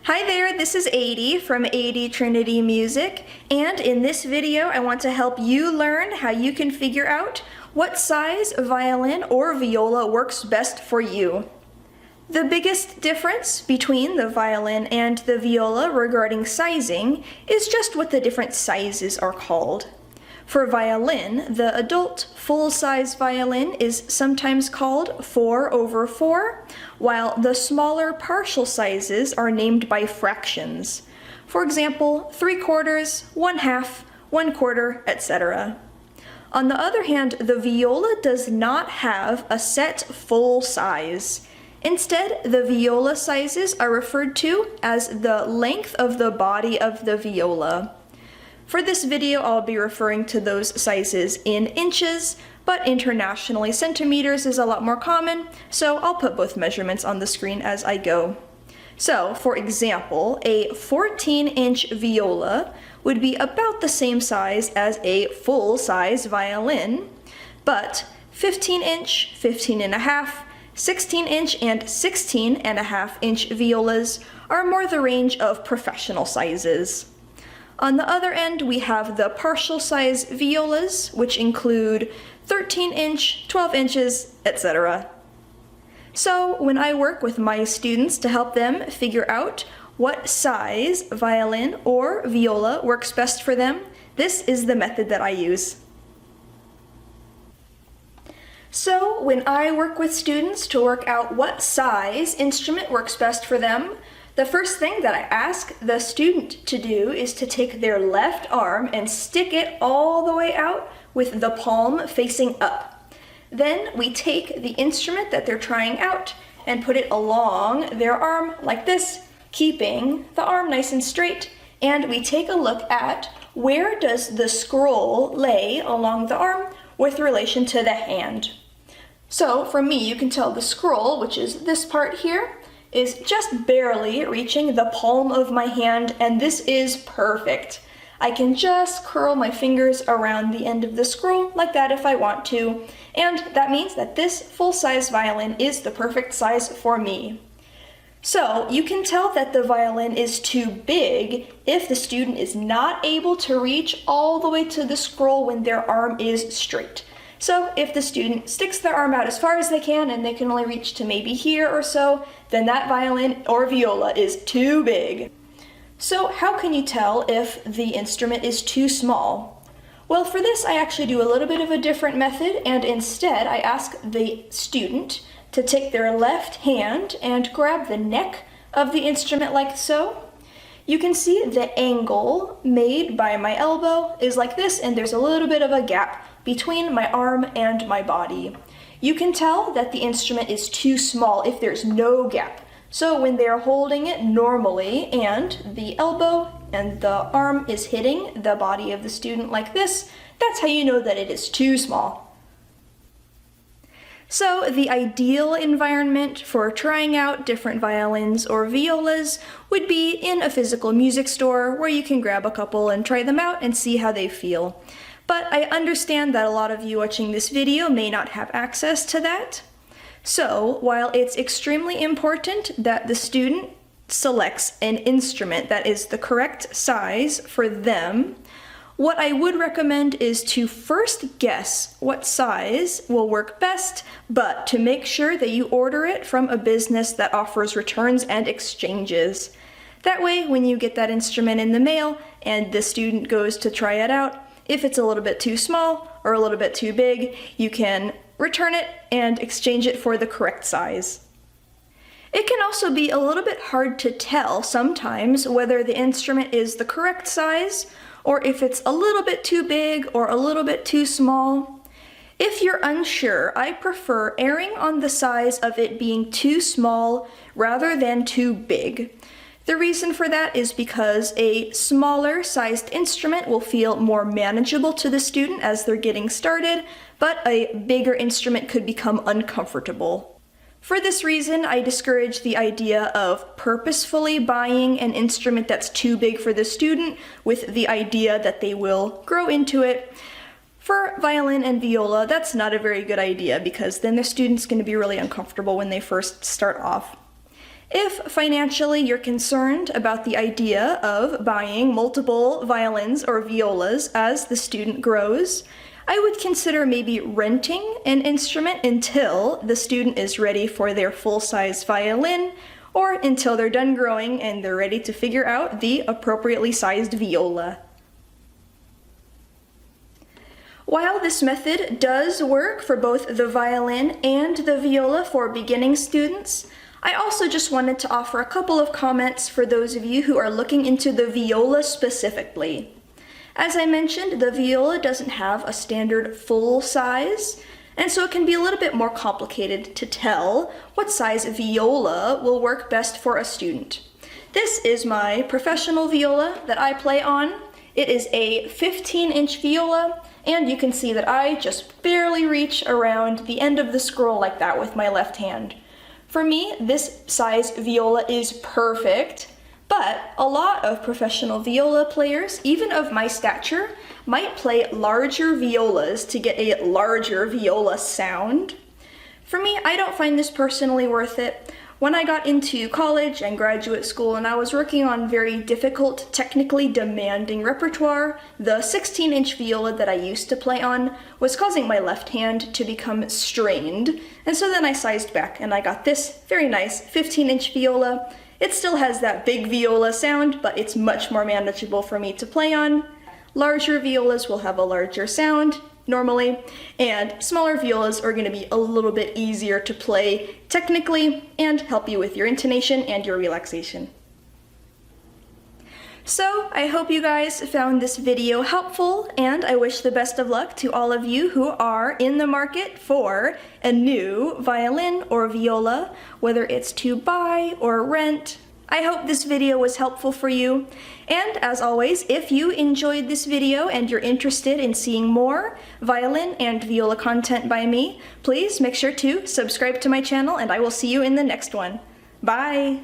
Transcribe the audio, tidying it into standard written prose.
Hi there, this is Adie from Adie Trinity Music, and in this video I want to help you learn how you can figure out what size violin or viola works best for you. The biggest difference between the violin and the viola regarding sizing is just what the different sizes are called. For violin, the adult full-size violin is sometimes called 4/4, while the smaller partial sizes are named by fractions. For example, 3/4, 1/2, 1/4, etc. On the other hand, the viola does not have a set full size. Instead, the viola sizes are referred to as the length of the body of the viola. For this video, I'll be referring to those sizes in inches, but internationally centimeters is a lot more common, so I'll put both measurements on the screen as I go. So, for example, a 14-inch viola would be about the same size as a full-size violin, but 15-inch, 15.5, 16-inch, and 16.5-inch violas are more the range of professional sizes. On the other end, we have the partial size violas, which include 13-inch, 12 inches, etc. So when I work with my students to help them figure out what size violin or viola works best for them, this is the method that I use. So when I work with students to work out what size instrument works best for them, the first thing that I ask the student to do is to take their left arm and stick it all the way out with the palm facing up. Then we take the instrument that they're trying out and put it along their arm like this, keeping the arm nice and straight. And we take a look at where does the scroll lay along the arm with relation to the hand. So for me, you can tell the scroll, which is this part here, is just barely reaching the palm of my hand, and this is perfect. I can just curl my fingers around the end of the scroll like that if I want to, and that means that this full-size violin is the perfect size for me. So you can tell that the violin is too big if the student is not able to reach all the way to the scroll when their arm is straight. So if the student sticks their arm out as far as they can and they can only reach to maybe here or so, then that violin or viola is too big. So how can you tell if the instrument is too small? Well, for this I actually do a little bit of a different method, and instead I ask the student to take their left hand and grab the neck of the instrument like so. You can see the angle made by my elbow is like this, and there's a little bit of a gap between my arm and my body. You can tell that the instrument is too small if there's no gap. So when they're holding it normally and the elbow and the arm is hitting the body of the student like this, that's how you know that it is too small. So the ideal environment for trying out different violins or violas would be in a physical music store where you can grab a couple and try them out and see how they feel. But I understand that a lot of you watching this video may not have access to that. So while it's extremely important that the student selects an instrument that is the correct size for them, what I would recommend is to first guess what size will work best, but to make sure that you order it from a business that offers returns and exchanges. That way, when you get that instrument in the mail and the student goes to try it out, if it's a little bit too small or a little bit too big, you can return it and exchange it for the correct size. It can also be a little bit hard to tell sometimes whether the instrument is the correct size or if it's a little bit too big or a little bit too small. If you're unsure, I prefer erring on the size of it being too small rather than too big. The reason for that is because a smaller sized instrument will feel more manageable to the student as they're getting started, but a bigger instrument could become uncomfortable. For this reason, I discourage the idea of purposefully buying an instrument that's too big for the student with the idea that they will grow into it. For violin and viola, that's not a very good idea because then the student's going to be really uncomfortable when they first start off. If financially you're concerned about the idea of buying multiple violins or violas as the student grows, I would consider maybe renting an instrument until the student is ready for their full-size violin, or until they're done growing and they're ready to figure out the appropriately sized viola. While this method does work for both the violin and the viola for beginning students, I also just wanted to offer a couple of comments for those of you who are looking into the viola specifically. As I mentioned, the viola doesn't have a standard full size, and so it can be a little bit more complicated to tell what size viola will work best for a student. This is my professional viola that I play on. It is a 15-inch viola, and you can see that I just barely reach around the end of the scroll like that with my left hand. For me, this size viola is perfect, but a lot of professional viola players, even of my stature, might play larger violas to get a larger viola sound. For me, I don't find this personally worth it. When I got into college and graduate school and I was working on very difficult, technically demanding repertoire, the 16-inch viola that I used to play on was causing my left hand to become strained, and so then I sized back and I got this very nice 15-inch viola. It still has that big viola sound, but it's much more manageable for me to play on. Larger violas will have a larger sound, normally, and smaller violas are going to be a little bit easier to play technically and help you with your intonation and your relaxation. So I hope you guys found this video helpful, and I wish the best of luck to all of you who are in the market for a new violin or viola, whether it's to buy or rent. I hope this video was helpful for you, and as always, if you enjoyed this video and you're interested in seeing more violin and viola content by me, please make sure to subscribe to my channel, and I will see you in the next one. Bye!